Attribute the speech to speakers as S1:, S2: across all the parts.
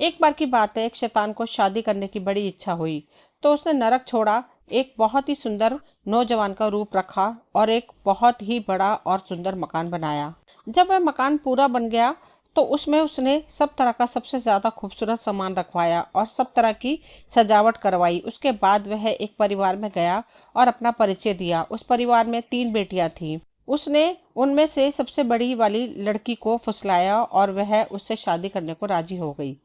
S1: एक बार की बात है, एक शैतान को शादी करने की बड़ी इच्छा हुई, तो उसने नरक छोड़ा, एक बहुत ही सुंदर नौजवान का रूप रखा और एक बहुत ही बड़ा और सुंदर मकान बनाया। जब वह मकान पूरा बन गया तो उसमें उसने सब तरह का सबसे ज्यादा खूबसूरत सामान रखवाया और सब तरह की सजावट करवाई। उसके बाद वह एक परिवार में गया और अपना परिचय दिया। उस परिवार में 3 बेटियां थीं। उसने उनमें से सबसे बड़ी वाली लड़की को फुसलाया और वह उससे शादी करने को राजी हो गई।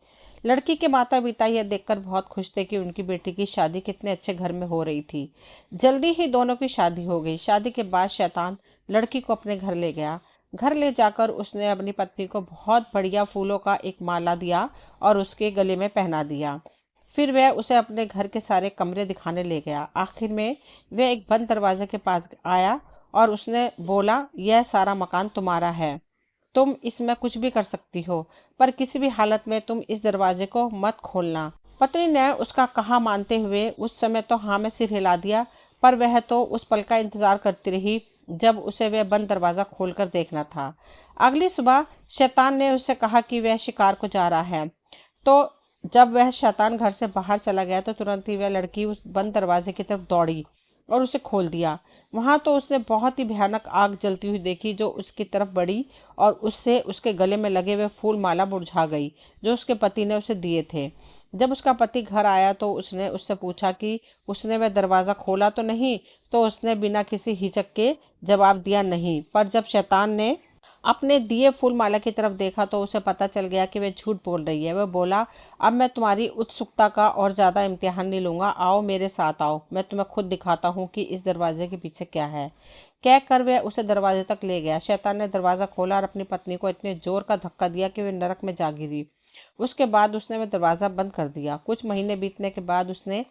S1: लड़की के माता पिता यह देखकर बहुत खुश थे कि उनकी बेटी की शादी कितने अच्छे घर में हो रही थी। जल्दी ही दोनों की शादी हो गई। शादी के बाद शैतान लड़की को अपने घर ले गया। घर ले जाकर उसने अपनी पत्नी को बहुत बढ़िया फूलों का एक माला दिया और उसके गले में पहना दिया। फिर वह उसे अपने घर के सारे कमरे दिखाने ले गया। आखिर में वह एक बंद दरवाजे के पास आया और उसने बोला, यह सारा मकान तुम्हारा है, तुम इसमें कुछ भी कर सकती हो, पर किसी भी हालत में तुम इस दरवाजे को मत खोलना। पत्नी ने उसका कहा मानते हुए उस समय तो हाँ में सिर हिला दिया, पर वह तो उस पल का इंतजार करती रही जब उसे वह बंद दरवाजा खोलकर देखना था। अगली सुबह शैतान ने उससे कहा कि वह शिकार को जा रहा है। तो जब वह शैतान घर से बाहर चला गया तो तुरंत ही वह लड़की उस बंद दरवाजे की तरफ दौड़ी और उसे खोल दिया। वहां तो उसने बहुत ही भयानक आग जलती हुई देखी जो उसकी तरफ बढ़ी और उससे उसके गले में लगे हुए फूल माला मुरझा गई जो उसके पति ने उसे दिए थे। जब उसका पति घर आया तो उसने उससे पूछा कि उसने वह दरवाजा खोला तो नहीं, तो उसने बिना किसी हिचक के जवाब दिया नहीं। पर जब शैतान ने अपने दिए फूल माला की तरफ देखा तो उसे पता चल गया कि वह झूठ बोल रही है। वह बोला, अब मैं तुम्हारी उत्सुकता का और ज्यादा इम्तिहान नहीं लूंगा, आओ मेरे साथ आओ, मैं तुम्हें खुद दिखाता हूँ कि इस दरवाजे के पीछे क्या है। कहकर वह उसे दरवाजे तक ले गया। शैतान ने दरवाजा खोला और अपनी पत्नी को इतने जोर का धक्का दिया कि वह नरक में जा गिरी। उसके बाद उसने वह दरवाजा बंद कर दिया। कुछ महीने बीतने के बाद उसने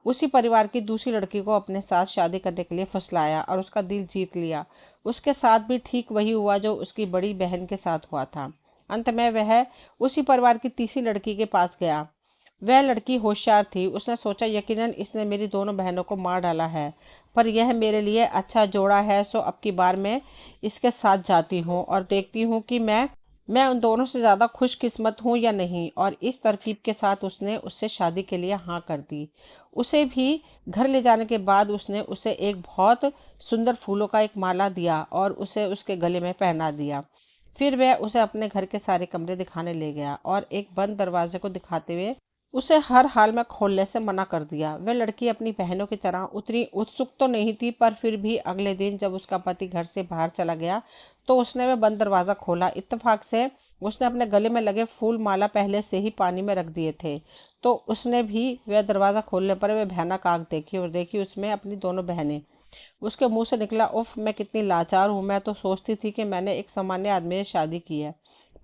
S1: उसी परिवार की दूसरी लड़की को अपने साथ शादी करने के लिए फुसलाया और उसका दिल जीत लिया। उसके साथ भी ठीक वही हुआ जो उसकी बड़ी बहन के साथ हुआ था। अंत में वह उसी परिवार की तीसरी लड़की के पास गया। वह लड़की होशियार थी। उसने सोचा, यकीनन इसने मेरी दोनों बहनों को मार डाला है, पर यह मेरे लिए अच्छा जोड़ा है, सो अब की बार मैं इसके साथ जाती हूँ और देखती हूँ कि मैं उन दोनों से ज्यादा खुशकिस्मत हूँ या नहीं। और इस तरकीब के साथ उसने उससे शादी के लिए हाँ कर दी। उसे भी घर ले जाने के बाद उसने उसे एक बहुत सुंदर फूलों का एक माला दिया और उसे उसके गले में पहना दिया। फिर वह उसे अपने घर के सारे कमरे दिखाने ले गया और एक बंद दरवाजे को दिखाते हुए उसे हर हाल में खोलने से मना कर दिया। वह लड़की अपनी बहनों की तरह उतनी उत्सुक तो नहीं थी, पर फिर भी अगले दिन जब उसका पति घर से बाहर चला गया तो उसने वह बंद दरवाजा खोला। इत्तेफाक से उसने अपने गले में लगे फूल माला पहले से ही पानी में रख दिए थे, तो उसने भी वह दरवाजा खोलने पर वह भयानक आग देखी और देखी उसमें अपनी दोनों बहनें। उसके मुंह से निकला, उफ, मैं कितनी लाचार हूँ, मैं तो सोचती थी कि मैंने एक सामान्य आदमी से शादी की है,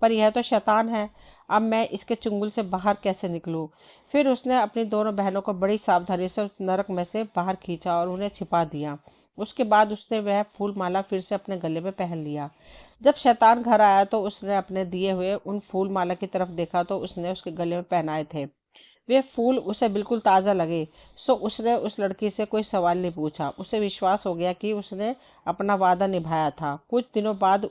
S1: पर यह तो शैतान है। अब मैं इसके चुंगल से बाहर कैसे निकलूं। फिर उसने अपनी दोनों बहनों को बड़ी सावधानी से उस नरक में से बाहर खींचा और उन्हें छिपा दिया। उसके बाद उसने वह फूल माला फिर से अपने गले में पहन लिया। जब शैतान घर आया तो उसने अपने दिए हुए उन फूल माला की तरफ देखा तो उसने उसके गले में पहनाए थे वे फूल उसे बिल्कुल ताज़ा लगे। सो उसने उस लड़की से कोई सवाल नहीं पूछा। उसे विश्वास हो गया कि उसने अपना वादा निभाया था। कुछ दिनों बाद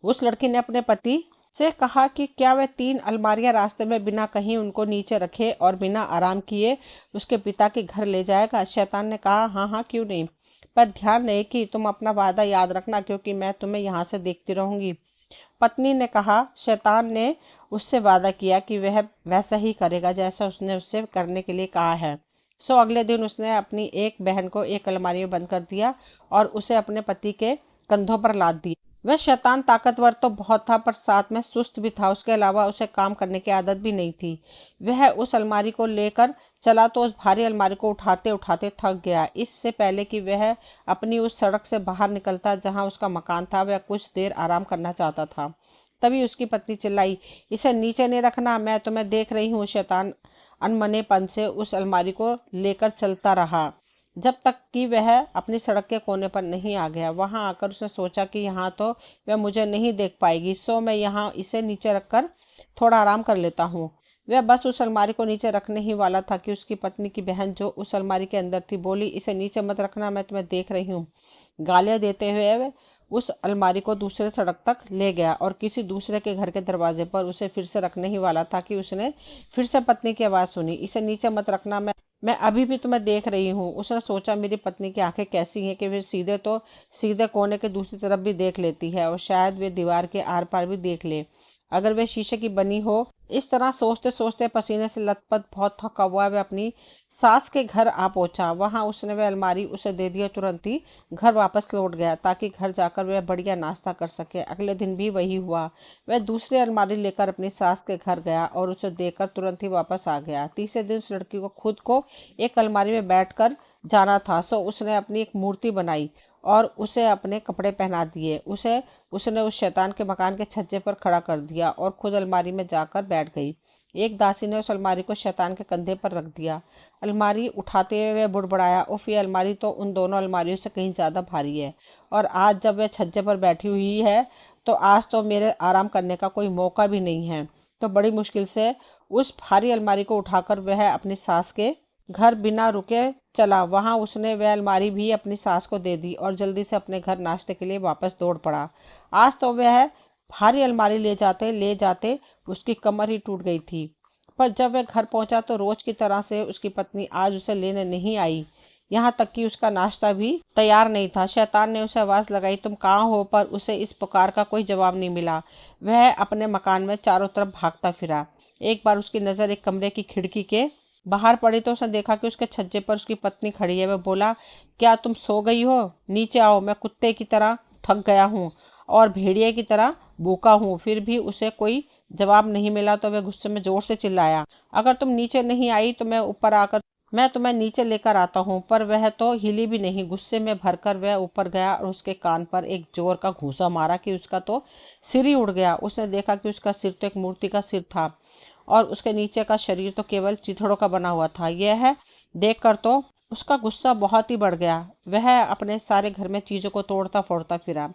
S1: उस लड़की ने अपने पति से कहा कि क्या वह 3 अलमारियां रास्ते में बिना कहीं उनको नीचे रखे और बिना आराम किए उसके पिता के घर ले जाएगा। शैतान ने कहा, हाँ हाँ, क्यों नहीं, पर ध्यान रहे कि तुम अपना वादा याद रखना, क्योंकि मैं तुम्हें यहाँ से देखती रहूंगी। पत्नी ने कहा। शैतान ने उससे वादा किया कि वह वैसा ही करेगा जैसा उसने उससे करने के लिए कहा है। सो अगले दिन उसने अपनी एक बहन को एक अलमारी में बंद कर दिया और उसे अपने पति के कंधों पर लाद दिया। वह शैतान ताकतवर तो बहुत था, पर साथ में सुस्त भी था। उसके अलावा उसे काम करने की आदत भी नहीं थी। वह उस अलमारी को लेकर चला तो उस भारी अलमारी को उठाते उठाते थक गया। इससे पहले कि वह अपनी उस सड़क से बाहर निकलता जहां उसका मकान था, वह कुछ देर आराम करना चाहता था। तभी उसकी पत्नी चिल्लाई, इसे नीचे नहीं रखना, मैं तुम्हें देख रही हूँ। शैतान अनमनेपन से उस अलमारी को लेकर चलता रहा जब तक कि वह अपनी सड़क के कोने पर नहीं आ गया। वहां आकर उसने सोचा कि यहाँ तो वह मुझे नहीं देख पाएगी, सो मैं यहाँ इसे नीचे रखकर थोड़ा आराम कर लेता हूँ। वह बस उस अलमारी को नीचे रखने ही वाला था कि उसकी पत्नी की बहन जो उस अलमारी के अंदर थी बोली, इसे नीचे मत रखना, मैं तुम्हें देख रही हूँ। गालियां देते हुए उस अलमारी को दूसरे सड़क तक ले गया और किसी दूसरे के घर के दरवाजे पर उसे फिर से रखने ही वाला था कि उसने फिर से पत्नी की आवाज़ सुनी, इसे नीचे मत रखना, मैं अभी भी तुम्हें देख रही हूँ। उसने सोचा मेरी पत्नी की आंखें कैसी हैं कि वे सीधे कोने के दूसरी तरफ भी देख लेती है और शायद वे दीवार के आर पार भी देख ले अगर वे शीशे की बनी हो। इस तरह सोचते सोचते पसीने से लथपथ बहुत थका हुआ वह अपनी सास के घर आ पहुंचा। वहां उसने वह अलमारी उसे दे दी और तुरंत ही घर वापस लौट गया ताकि घर जाकर वह बढ़िया नाश्ता कर सके। अगले दिन भी वही हुआ। वह दूसरी अलमारी लेकर अपनी सास के घर गया और उसे देकर तुरंत ही वापस आ गया। तीसरे दिन उस लड़की को खुद को एक अलमारी में बैठकर जाना था, सो उसने अपनी एक मूर्ति बनाई और उसे अपने कपड़े पहना दिए। उसने उस शैतान के मकान के छज्जे पर खड़ा कर दिया और खुद अलमारी में जाकर बैठ गई। एक दासी ने उस अलमारी को शैतान के कंधे पर रख दिया। अलमारी उठाते हुए वह बुड़बड़ाया, उफ, ये अलमारी तो उन दोनों अलमारियों से कहीं ज्यादा भारी है और आज जब वह छज्जे पर बैठी हुई है तो आज तो मेरे आराम करने का कोई मौका भी नहीं है। तो बड़ी मुश्किल से उस भारी अलमारी को उठाकर वह अपनी सास के घर बिना रुके चला। वहां उसने वह अलमारी भी अपनी सास को दे दी और जल्दी से अपने घर नाश्ते के लिए वापस दौड़ पड़ा। आज तो वह भारी अलमारी ले जाते उसकी कमर ही टूट गई थी। पर जब वह घर पहुंचा तो रोज की तरह से उसकी पत्नी आज उसे लेने नहीं आई। यहाँ तक कि उसका नाश्ता भी तैयार नहीं था। शैतान ने उसे आवाज लगाई, तुम कहाँ हो? पर उसे इस पुकार का कोई जवाब नहीं मिला। वह अपने मकान में चारों तरफ भागता फिरा। एक बार उसकी नजर एक कमरे की खिड़की के बाहर पड़ी तो उसने देखा कि उसके छज्जे पर उसकी पत्नी खड़ी है। वह बोला, क्या तुम सो गई हो? नीचे आओ, मैं कुत्ते की तरह थक गया हूँ और भेड़िए की तरह भूखा हूँ। फिर भी उसे कोई जवाब नहीं मिला तो वह गुस्से में जोर से चिल्लाया, अगर तुम नीचे नहीं आई तो मैं तुम्हें नीचे लेकर आता हूँ। पर वह तो हिली भी नहीं। गुस्से में भरकर वह ऊपर गया और उसके कान पर एक जोर का घूंसा मारा कि उसका तो सिर ही उड़ गया। उसने देखा कि उसका सिर तो एक मूर्ति का सिर था और उसके नीचे का शरीर तो केवल चिथड़ों का बना हुआ था। यह देखकर तो उसका गुस्सा बहुत ही बढ़ गया। वह अपने सारे घर में चीजों को तोड़ता फोड़ता फिरा,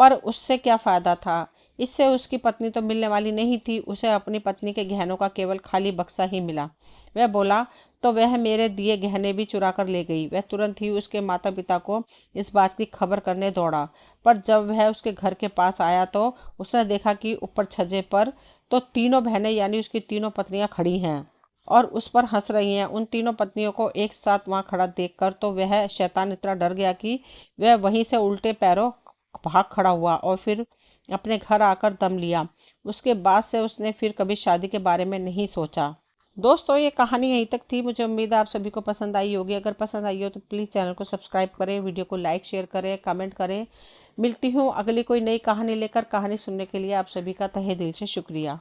S1: पर उससे क्या फायदा था? इससे उसकी पत्नी तो मिलने वाली नहीं थी। उसे अपनी पत्नी के गहनों का केवल खाली बक्सा ही मिला। वह बोला, तो वह मेरे दिए गहने भी चुरा कर ले गई। वह तुरंत ही उसके माता पिता को इस बात की खबर करने दौड़ा। पर जब वह उसके घर के पास आया तो उसने देखा कि ऊपर छज्जे पर तो तीनों बहनें यानी उसकी तीनों पत्नियां खड़ी हैं और उस पर हंस रही हैं। उन तीनों पत्नियों को एक साथ वहां खड़ा देखकर तो वह शैतान इतना डर गया कि वह वहीं से उल्टे पैरों भाग खड़ा हुआ और फिर अपने घर आकर दम लिया। उसके बाद से उसने फिर कभी शादी के बारे में नहीं सोचा। दोस्तों, ये कहानी यहीं तक थी। मुझे उम्मीद है आप सभी को पसंद आई होगी। अगर पसंद आई हो तो प्लीज़ चैनल को सब्सक्राइब करें, वीडियो को लाइक शेयर करें, कमेंट करें। मिलती हूँ अगली कोई नई कहानी लेकर। कहानी सुनने के लिए आप सभी का तहे दिल से शुक्रिया।